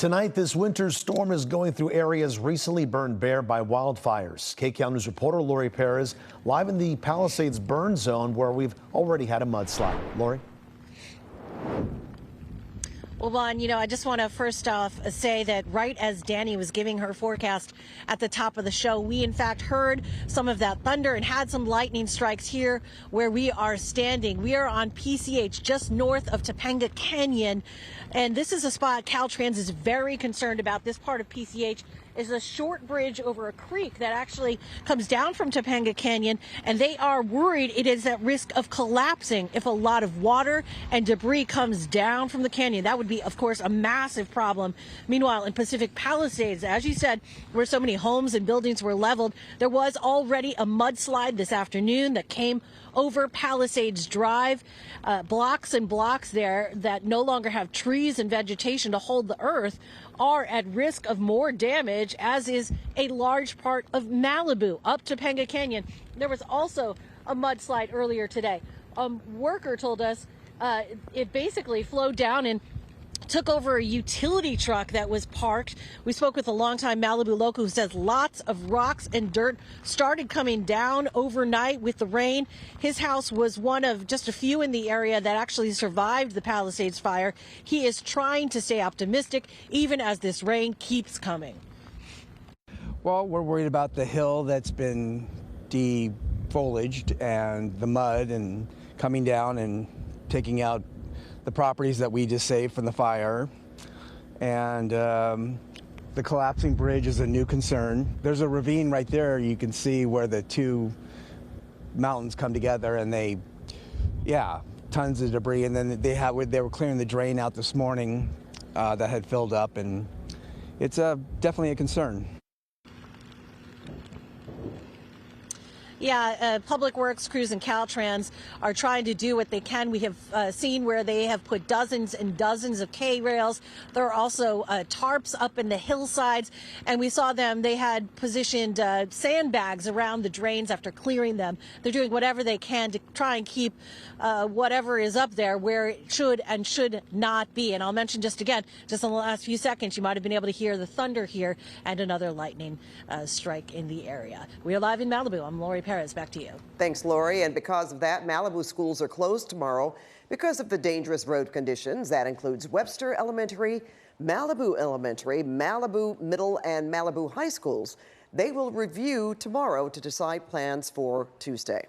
Tonight, this winter storm is going through areas recently burned bare by wildfires. KCAL News reporter Laurie Perez live in the Palisades burn zone where we've already had a mudslide. Laurie? Well, Juan, I just want to first off say that right as Danny was giving her forecast at the top of the show, we in fact heard some of that thunder and had some lightning strikes here where we are standing. We are on PCH just north of Topanga Canyon, and this is a spot Caltrans is very concerned about. This part of PCH is a short bridge over a creek that actually comes down from Topanga Canyon, and they are worried it is at risk of collapsing if a lot of water and debris comes down from the canyon. That would be, of course, a massive problem. Meanwhile, in Pacific Palisades, as you said, where so many homes and buildings were leveled, there was already a mudslide this afternoon that came over Palisades Drive. Blocks and blocks there that no longer have trees and vegetation to hold the earth are at risk of more damage, as is a large part of Malibu up Topanga Canyon. There was also a mudslide earlier today. A worker told us it basically flowed down and took over a utility truck that was parked. We spoke with a longtime Malibu local who says lots of rocks and dirt started coming down overnight with the rain. His house was one of just a few in the area that actually survived the Palisades fire. He is trying to stay optimistic even as this rain keeps coming. Well, we're worried about the hill that's been defoliaged and the mud and coming down and taking out the properties that we just saved from the fire, and the collapsing bridge is a new concern. There's a ravine right there. You can see where the two mountains come together, and tons of debris. And then they were clearing the drain out this morning that had filled up, and it's definitely a concern. Yeah, Public Works crews and Caltrans are trying to do what they can. We have seen where they have put dozens and dozens of K-rails. There are also tarps up in the hillsides, and we saw they had positioned sandbags around the drains after clearing them. They're doing whatever they can to try and keep whatever is up there where it should and should not be. And I'll mention just in the last few seconds, you might have been able to hear the thunder here and another lightning strike in the area. We are live in Malibu. I'm Laurie Perez. Back to you. Thanks, Laurie. And because of that, Malibu schools are closed tomorrow because of the dangerous road conditions. That includes Webster Elementary, Malibu Elementary, Malibu Middle, and Malibu High Schools. They will review tomorrow to decide plans for Tuesday.